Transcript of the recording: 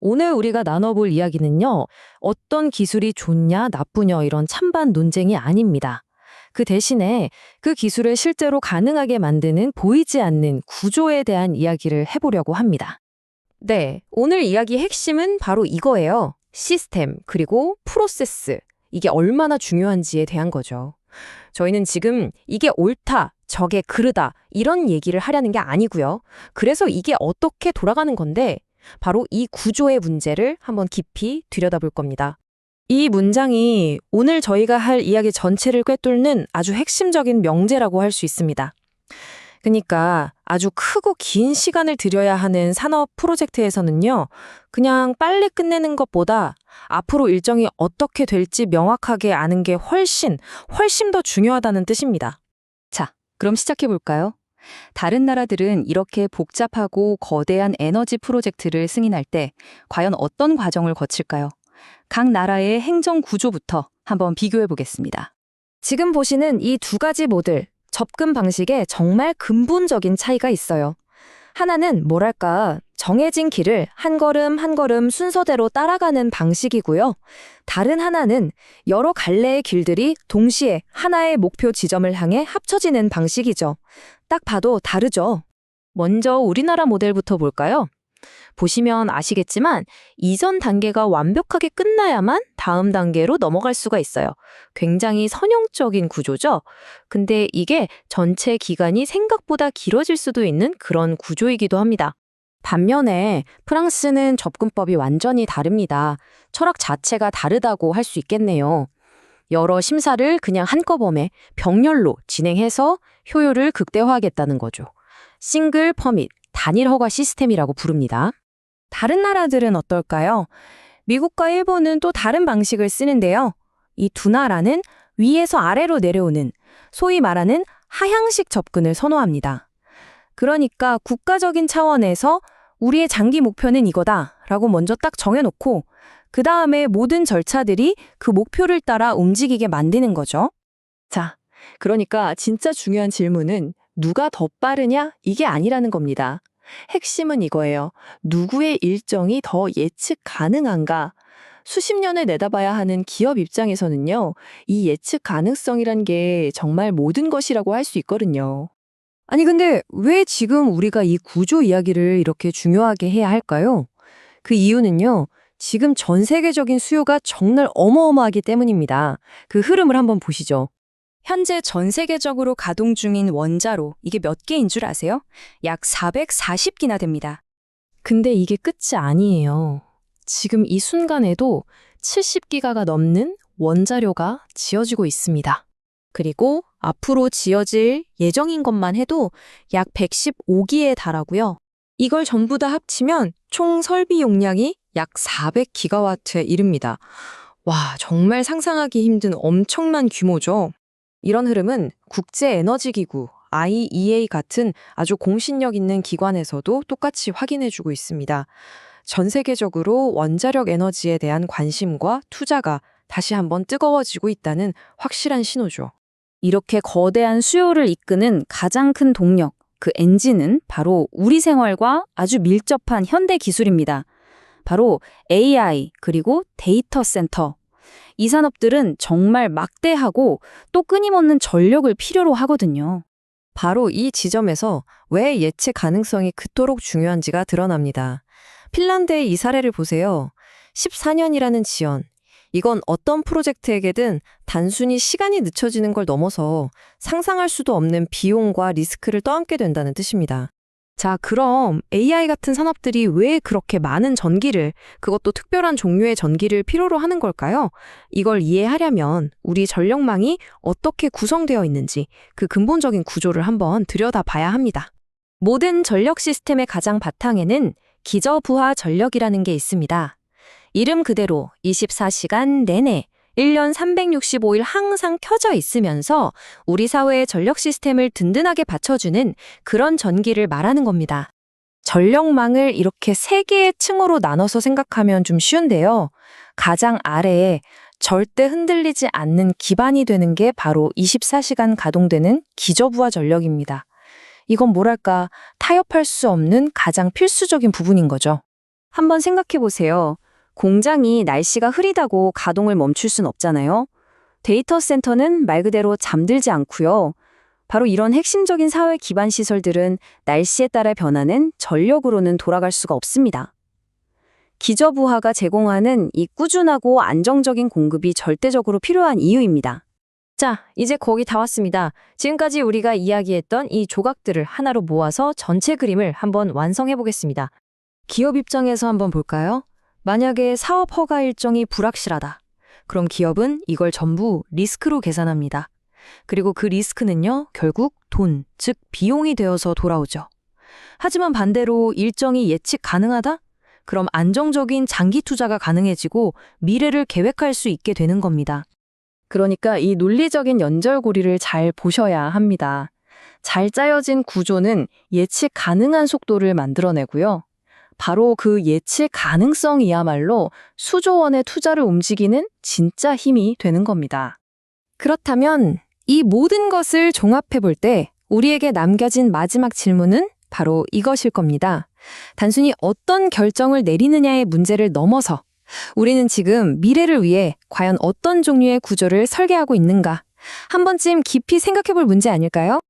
오늘 우리가 나눠볼 이야기는요, 어떤 기술이 좋냐, 나쁘냐 이런 찬반 논쟁이 아닙니다. 그 대신에 그 기술을 실제로 가능하게 만드는 보이지 않는 구조에 대한 이야기를 해보려고 합니다. 네, 오늘 이야기 핵심은 바로 이거예요. 시스템, 그리고 프로세스. 이게 얼마나 중요한지에 대한 거죠. 저희는 지금 이게 옳다, 저게 그르다, 이런 얘기를 하려는 게 아니고요. 그래서 이게 어떻게 돌아가는 건데, 바로 이 구조의 문제를 한번 깊이 들여다볼 겁니다. 이 문장이 오늘 저희가 할 이야기 전체를 꿰뚫는 아주 핵심적인 명제라고 할 수 있습니다. 그러니까 아주 크고 긴 시간을 들여야 하는 산업 프로젝트에서는요, 그냥 빨리 끝내는 것보다 앞으로 일정이 어떻게 될지 명확하게 아는 게 훨씬 더 중요하다는 뜻입니다. 자, 그럼 시작해볼까요? 다른 나라들은 이렇게 복잡하고 거대한 에너지 프로젝트를 승인할 때 과연 어떤 과정을 거칠까요? 각 나라의 행정 구조부터 한번 비교해 보겠습니다. 지금 보시는 이 두 가지 모델, 접근 방식에 정말 근본적인 차이가 있어요. 하나는 뭐랄까, 정해진 길을 한 걸음 한 걸음 순서대로 따라가는 방식이고요. 다른 하나는 여러 갈래의 길들이 동시에 하나의 목표 지점을 향해 합쳐지는 방식이죠. 딱 봐도 다르죠. 먼저 우리나라 모델부터 볼까요? 보시면 아시겠지만 이전 단계가 완벽하게 끝나야만 다음 단계로 넘어갈 수가 있어요. 굉장히 선형적인 구조죠. 근데 이게 전체 기간이 생각보다 길어질 수도 있는 그런 구조이기도 합니다. 반면에 프랑스는 접근법이 완전히 다릅니다. 철학 자체가 다르다고 할 수 있겠네요. 여러 심사를 그냥 한꺼번에 병렬로 진행해서 효율을 극대화하겠다는 거죠. 싱글 퍼밋, 단일 허가 시스템이라고 부릅니다. 다른 나라들은 어떨까요? 미국과 일본은 또 다른 방식을 쓰는데요. 이 두 나라는 위에서 아래로 내려오는 소위 말하는 하향식 접근을 선호합니다. 그러니까 국가적인 차원에서 우리의 장기 목표는 이거다라고 먼저 딱 정해놓고 그 다음에 모든 절차들이 그 목표를 따라 움직이게 만드는 거죠. 자, 그러니까 진짜 중요한 질문은 누가 더 빠르냐? 이게 아니라는 겁니다. 핵심은 이거예요. 누구의 일정이 더 예측 가능한가? 수십 년을 내다봐야 하는 기업 입장에서는요, 이 예측 가능성이란 게 정말 모든 것이라고 할 수 있거든요. 아니, 근데 왜 지금 우리가 이 구조 이야기를 이렇게 중요하게 해야 할까요? 그 이유는요, 지금 전 세계적인 수요가 정말 어마어마하기 때문입니다. 그 흐름을 한번 보시죠. 현재 전 세계적으로 가동 중인 원자로, 이게 몇 개인 줄 아세요? 약 440기나 됩니다. 근데 이게 끝이 아니에요. 지금 이 순간에도 70기가가 넘는 원자료가 지어지고 있습니다. 그리고 앞으로 지어질 예정인 것만 해도 약 115기에 달하고요. 이걸 전부 다 합치면 총 설비 용량이 약 400기가와트에 이릅니다. 와, 정말 상상하기 힘든 엄청난 규모죠. 이런 흐름은 국제에너지기구 IEA 같은 아주 공신력 있는 기관에서도 똑같이 확인해주고 있습니다. 전 세계적으로 원자력 에너지에 대한 관심과 투자가 다시 한번 뜨거워지고 있다는 확실한 신호죠. 이렇게 거대한 수요를 이끄는 가장 큰 동력, 그 엔진은 바로 우리 생활과 아주 밀접한 현대 기술입니다. 바로 AI 그리고 데이터 센터. 이 산업들은 정말 막대하고 또 끊임없는 전력을 필요로 하거든요. 바로 이 지점에서 왜 예측 가능성이 그토록 중요한지가 드러납니다. 핀란드의 이 사례를 보세요. 14년이라는 지연. 이건 어떤 프로젝트에게든 단순히 시간이 늦춰지는 걸 넘어서 상상할 수도 없는 비용과 리스크를 떠안게 된다는 뜻입니다. 자, 그럼 AI 같은 산업들이 왜 그렇게 많은 전기를, 그것도 특별한 종류의 전기를 필요로 하는 걸까요? 이걸 이해하려면 우리 전력망이 어떻게 구성되어 있는지 그 근본적인 구조를 한번 들여다봐야 합니다. 모든 전력 시스템의 가장 바탕에는 기저부하 전력이라는 게 있습니다. 이름 그대로 24시간 내내 1년 365일 항상 켜져 있으면서 우리 사회의 전력 시스템을 든든하게 받쳐주는 그런 전기를 말하는 겁니다. 전력망을 이렇게 세 개의 층으로 나눠서 생각하면 좀 쉬운데요. 가장 아래에 절대 흔들리지 않는 기반이 되는 게 바로 24시간 가동되는 기저부하 전력입니다. 이건 뭐랄까, 타협할 수 없는 가장 필수적인 부분인 거죠. 한번 생각해 보세요. 공장이 날씨가 흐리다고 가동을 멈출 순 없잖아요. 데이터 센터는 말 그대로 잠들지 않고요. 바로 이런 핵심적인 사회 기반 시설들은 날씨에 따라 변하는 전력으로는 돌아갈 수가 없습니다. 기저부하가 제공하는 이 꾸준하고 안정적인 공급이 절대적으로 필요한 이유입니다. 자, 이제 거의 다 왔습니다. 지금까지 우리가 이야기했던 이 조각들을 하나로 모아서 전체 그림을 한번 완성해 보겠습니다. 기업 입장에서 한번 볼까요? 만약에 사업 허가 일정이 불확실하다. 그럼 기업은 이걸 전부 리스크로 계산합니다. 그리고 그 리스크는요, 결국 돈, 즉 비용이 되어서 돌아오죠. 하지만 반대로 일정이 예측 가능하다? 그럼 안정적인 장기 투자가 가능해지고 미래를 계획할 수 있게 되는 겁니다. 그러니까 이 논리적인 연결고리를 잘 보셔야 합니다. 잘 짜여진 구조는 예측 가능한 속도를 만들어내고요. 바로 그 예측 가능성이야말로 수조 원의 투자를 움직이는 진짜 힘이 되는 겁니다. 그렇다면 이 모든 것을 종합해 볼 때 우리에게 남겨진 마지막 질문은 바로 이것일 겁니다. 단순히 어떤 결정을 내리느냐의 문제를 넘어서 우리는 지금 미래를 위해 과연 어떤 종류의 구조를 설계하고 있는가? 한 번쯤 깊이 생각해 볼 문제 아닐까요?